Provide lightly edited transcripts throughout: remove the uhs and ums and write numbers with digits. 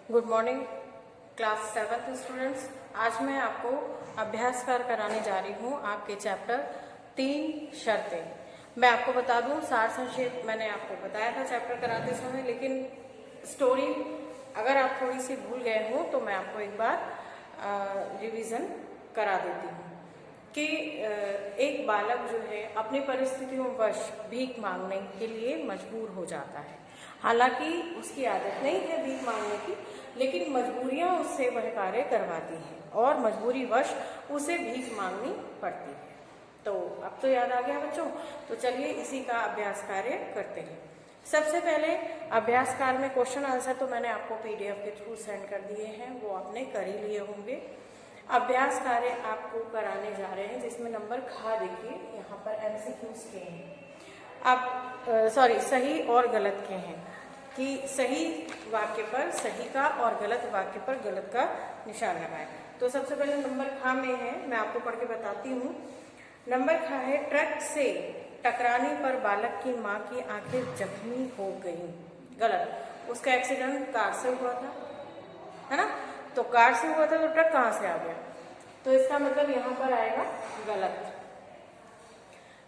Good morning class 7th students. आज मैं आपको अभ्यास कार्य कराने जा रही हूँ आपके चैप्टर 3 शर्तें। मैं आपको बता दूँ, सार संक्षेप मैंने आपको बताया था चैप्टर कराते समय, लेकिन स्टोरी अगर आप थोड़ी सी भूल गए हो तो मैं आपको एक बार रिवीजन करा देती हूँ कि एक बालक जो है अपनी परिस्थितियों वश भीख मांगने के लिए मजबूर हो जाता है। हालांकि उसकी आदत नहीं है भीख मांगने की, लेकिन मजबूरियां उससे वह कार्य करवाती हैं और मजबूरी वश उसे भीख मांगनी पड़ती है। तो अब तो याद आ गया बच्चों, तो चलिए इसी का अभ्यास कार्य करते हैं। सबसे पहले अभ्यास कार्य में क्वेश्चन आंसर तो मैंने आपको PDF के थ्रू सेंड कर दिए हैं, वो आपने कर ही लिए होंगे। अभ्यास कार्य आपको कराने जा रहे हैं जिसमें नंबर खा देखिए, यहाँ पर MCQs के हैं। अब सही और गलत के हैं कि सही वाक्य पर सही का और गलत वाक्य पर गलत का निशान लगाएं। तो सबसे पहले नंबर खा में है, मैं आपको पढ़ के बताती हूँ। नंबर खा है, ट्रक से टकराने पर बालक की माँ की आंखें जख्मी हो गई। गलत, उसका एक्सीडेंट कार से हुआ था, है ना। तो कार से हुआ था तो ट्रक कहाँ से आ गया, तो इसका मतलब यहाँ पर आएगा गलत।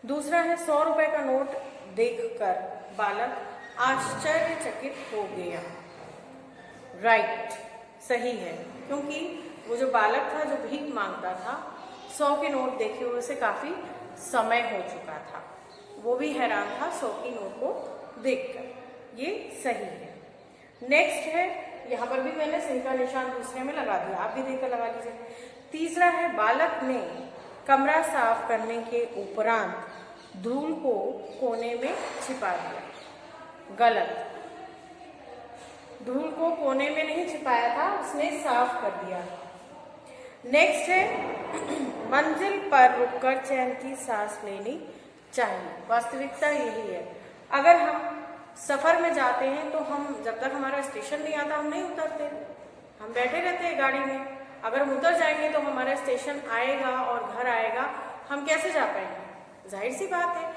दूसरा है, 100 रुपए का नोट देखकर बालक आश्चर्यचकित हो गया। राइट, सही है, क्योंकि वो जो बालक था जो भीख मांगता था, 100 के नोट देखे हुए उसे काफी समय हो चुका था, वो भी हैरान था 100 की नोट को देखकर। ये सही है। नेक्स्ट है, यहाँ पर भी मैंने सही का निशान दूसरे में लगा दिया, आप भी देखकर लगा लीजिए। तीसरा है, बालक ने कमरा साफ करने के उपरांत धूल को कोने में छिपा दिया। गलत, धूल को कोने में नहीं छिपाया था, उसने साफ कर दिया। नेक्स्ट है, मंजिल पर रुककर चैन की सांस लेनी चाहिए। वास्तविकता यही है, अगर हम सफर में जाते हैं तो हम जब तक हमारा स्टेशन नहीं आता हम नहीं उतरते, हम बैठे रहते हैं गाड़ी में। अगर हम उतर जाएंगे तो हमारा स्टेशन आएगा और घर आएगा, हम कैसे जा पाएंगे, जाहिर सी बात है।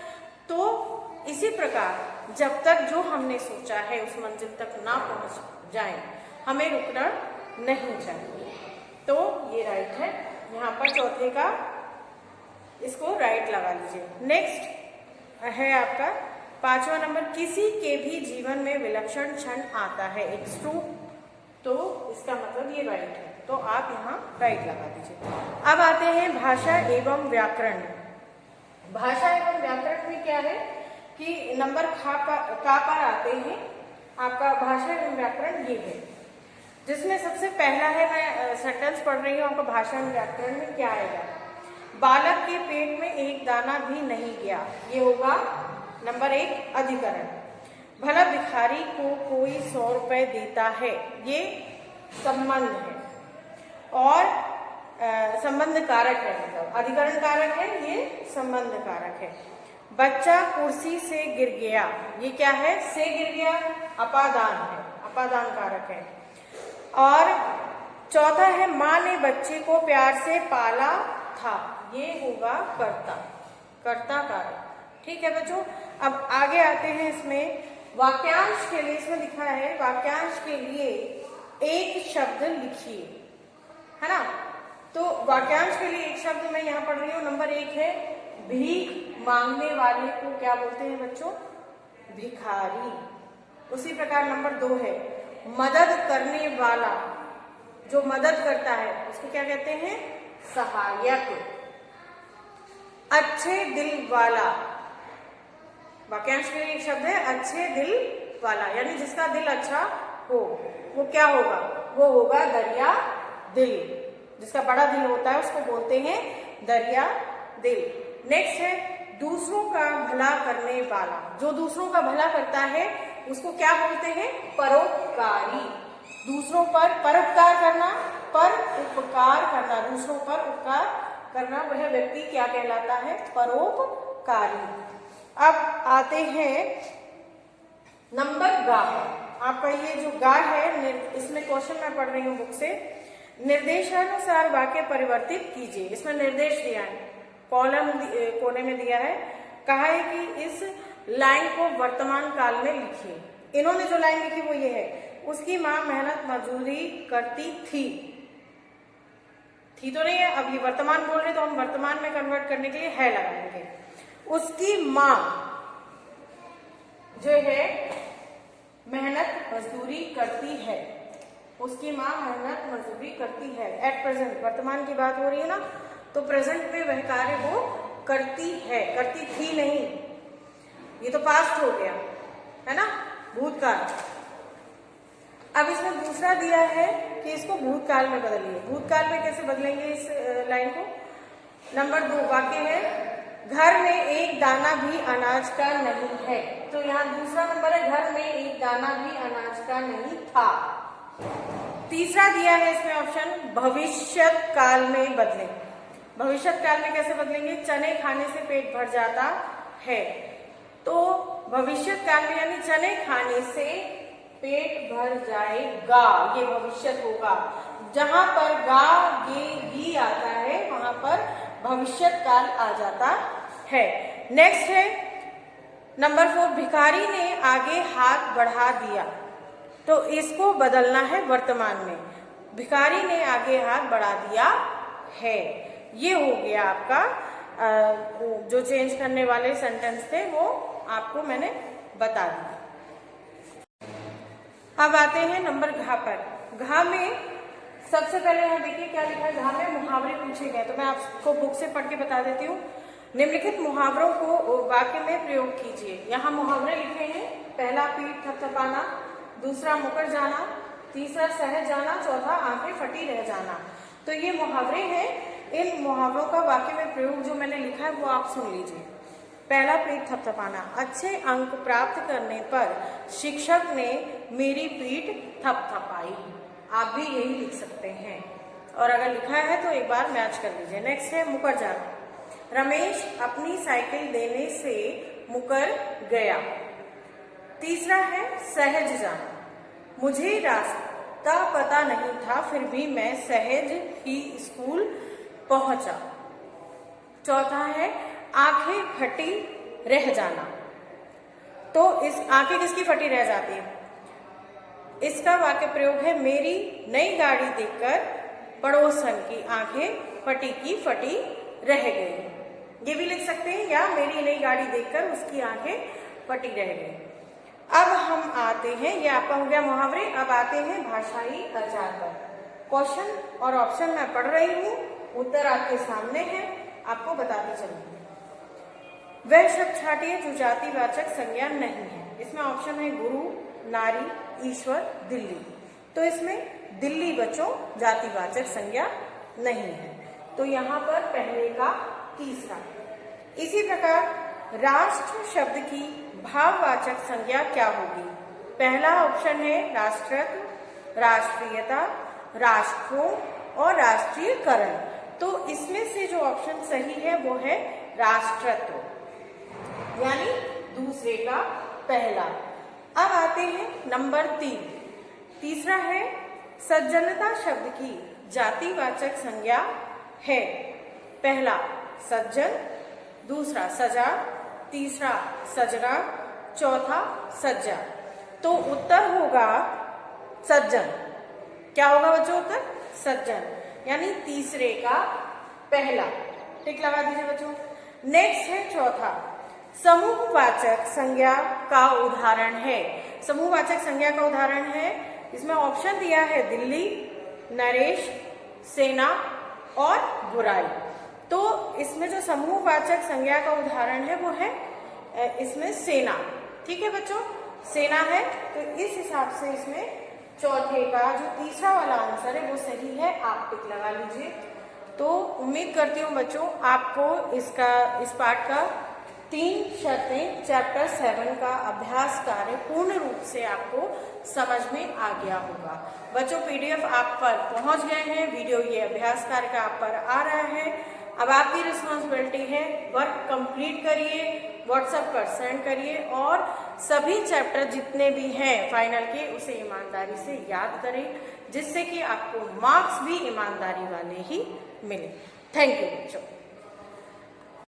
तो इसी प्रकार जब तक जो हमने सोचा है उस मंजिल तक ना पहुंच जाए, हमें रुकना नहीं चाहिए। तो ये राइट है, यहाँ पर चौथे का इसको राइट लगा लीजिए। नेक्स्ट है आपका 5वां नंबर, किसी के भी जीवन में विलक्षण क्षण आता है, इट्स ट्रू। तो इसका मतलब ये राइट है, तो आप यहाँ राइट लगा दीजिए। अब आते हैं भाषा एवं व्याकरण। भाषा एवं व्याकरण में क्या है कि नंबर का पर आते हैं आपका भाषा एवं व्याकरण ये है, जिसमें सबसे पहला है, मैं सेंटेंस पढ़ रही हूँ आपको। भाषा एवं व्याकरण में क्या आएगा, बालक के पेट में एक दाना भी नहीं गया, ये होगा नंबर 1 अधिकरण। भला भिखारी को कोई 100 रुपए देता है, ये संबंध है और संबंध कारक है, मतलब अधिकरण कारक है, ये संबंध कारक है। बच्चा कुर्सी से गिर गया, ये क्या है, से गिर गया, अपादान है, अपादान कारक है। और चौथा है, माँ ने बच्चे को प्यार से पाला था, ये होगा कर्ता, कर्ता कारक। ठीक है बच्चों, अब आगे आते हैं इसमें वाक्यांश के लिए। इसमें लिखा है वाक्यांश के लिए एक शब्द लिखिए, है ना। तो वाक्यांश के लिए एक शब्द मैं यहाँ पढ़ रही हूँ। नंबर 1 है, भीख मांगने वाले को क्या बोलते हैं बच्चों, भिखारी। उसी प्रकार नंबर 2 है, मदद करने वाला, जो मदद करता है उसको क्या कहते हैं, सहायक। अच्छे दिल वाला, वाक्यांश के लिए एक शब्द है अच्छे दिल वाला, यानी जिसका दिल अच्छा हो, वो क्या होगा, वो होगा दरिया दिल। जिसका बड़ा दिल होता है उसको बोलते हैं दरिया दिल। नेक्स्ट है, दूसरों का भला करने वाला, जो दूसरों का भला करता है उसको क्या बोलते हैं, परोपकारी। दूसरों पर परोपकार करना, पर उपकार करना, दूसरों पर उपकार करना, वह व्यक्ति क्या कहलाता है, परोपकारी। अब आते हैं नंबर गा। आपका ये जो गा है, इसमें क्वेश्चन मैं पढ़ रही हूँ बुक से। निर्देशानुसार वाक्य परिवर्तित कीजिए। इसमें निर्देश दिया है, कॉलम कोने में दिया है, कहा है कि इस लाइन को वर्तमान काल में लिखिए। इन्होंने जो लाइन लिखी वो ये है, उसकी माँ मेहनत मजदूरी करती थी तो नहीं है, अब ये वर्तमान बोल रहे तो हम वर्तमान में कन्वर्ट करने के लिए है लगाएंगे। उसकी माँ जो है मेहनत मजदूरी करती है, उसकी माँ मेहनत मजदूरी करती है। एट प्रेजेंट वर्तमान की बात हो रही है ना, तो प्रेजेंट में वह कार्य वो करती है, करती थी नहीं, ये तो पास्ट हो गया है ना, भूतकाल। अब इसमें दूसरा दिया है कि इसको भूतकाल में बदलिए। भूतकाल में कैसे बदलेंगे इस लाइन को? नंबर 2 वाक्य है, घर में एक दाना भी अनाज का नहीं है। तो यहाँ दूसरा नंबर है, घर में एक दाना भी अनाज का नहीं था। तीसरा दिया है इसमें ऑप्शन, भविष्य काल में बदलें। भविष्य काल में कैसे बदलेंगे? चने खाने से पेट भर जाता है, तो भविष्य काल में यानी चने खाने से पेट भर जाएगा, ये भविष्य होगा। जहां पर गा ये गी आता है वहां पर भविष्य काल आ जाता है। नेक्स्ट है नंबर 4, भिखारी ने आगे हाथ बढ़ा दिया। तो इसको बदलना है वर्तमान में, भिखारी ने आगे हाथ बढ़ा दिया है। ये हो गया आपका जो चेंज करने वाले सेंटेंस थे वो आपको मैंने बता दिया। अब आते हैं नंबर घ पर। घ में सबसे पहले यहाँ देखिए क्या लिखा है, घ में मुहावरे पूछे गए, तो मैं आपको बुक से पढ़ के बता देती हूँ। निम्नलिखित मुहावरों को वाक्य में प्रयोग कीजिए। यहाँ मुहावरे लिखे हैं, पहला पीठ थपथपाना, दूसरा मुकर जाना, तीसरा सहज जाना, चौथा आंखें फटी रह जाना। तो ये मुहावरे हैं। इन मुहावरों का वाक्य में प्रयोग जो मैंने लिखा है वो आप सुन लीजिए। पहला पीठ थपथपाना, अच्छे अंक प्राप्त करने पर शिक्षक ने मेरी पीठ थपथपाई। आप भी यही लिख सकते हैं, और अगर लिखा है तो एक बार मैच कर लीजिए। नेक्स्ट है मुकर जाना, रमेश अपनी साइकिल देने से मुकर गया। तीसरा है सहज जाना, मुझे रास्ता पता नहीं था फिर भी मैं सहज ही स्कूल पहुंचा। चौथा है आंखें फटी रह जाना, तो इस आंखें किसकी फटी रह जाती है? इसका वाक्य प्रयोग है, मेरी नई गाड़ी देखकर पड़ोसन की आंखें फटी की फटी रह गई। ये भी लिख सकते हैं, या मेरी नई गाड़ी देखकर उसकी आंखें फटी रह गई। अब हम आते हैं, ये आपका हो गया मुहावरे। अब आते हैं भाषाई आचार पर। क्वेश्चन और ऑप्शन मैं पढ़ रही हूँ, उत्तर आपके सामने है, आपको बताती चलूंगी। वह शब्द छाटिए जो जातिवाचक संज्ञा नहीं है। इसमें ऑप्शन है गुरु, नारी, ईश्वर, दिल्ली। तो इसमें दिल्ली बच्चों जातिवाचक संज्ञा नहीं है, तो यहाँ पर पहले का तीसरा। इसी प्रकार राष्ट्र शब्द की भाववाचक संज्ञा क्या होगी? पहला ऑप्शन है राष्ट्रत्व, राष्ट्रीयता, राष्ट्रों और राष्ट्रीयकरण। तो इसमें से जो ऑप्शन सही है वो है राष्ट्रत्व, यानी दूसरे का पहला। अब आते हैं नंबर 3। तीसरा है सज्जनता शब्द की जातिवाचक संज्ञा है। पहला सज्जन, दूसरा सजा, तीसरा सजना, चौथा सज्जा। तो उत्तर होगा सज्जन। क्या होगा बच्चों उत्तर? सज्जन, यानी तीसरे का पहला। टिक लगा दीजिए बच्चों। नेक्स्ट है चौथा, समूहवाचक संज्ञा का उदाहरण है। समूहवाचक संज्ञा का उदाहरण है, इसमें ऑप्शन दिया है दिल्ली, नरेश, सेना और बुराई। तो इसमें जो समूहवाचक संज्ञा का उदाहरण है वो है इसमें सेना। ठीक है बच्चों, सेना है, तो इस हिसाब से इसमें चौथे का जो तीसरा वाला आंसर है वो सही है, आप टिक लगा लीजिए। तो उम्मीद करती हूँ बच्चों आपको इस पाठ का 3 शर्तें चैप्टर 7 का अभ्यास कार्य पूर्ण रूप से आपको समझ में आ गया होगा। बच्चों PDF आप पर पहुंच गए हैं, वीडियो ये अभ्यास कार्य का आप पर आ रहा है। अब आपकी रिस्पॉन्सिबिलिटी है वर्क कंप्लीट करिए, व्हाट्सएप पर सेंड करिए और सभी चैप्टर जितने भी हैं फाइनल के उसे ईमानदारी से याद करें, जिससे कि आपको मार्क्स भी ईमानदारी वाले ही मिले। थैंक यू बच्चों।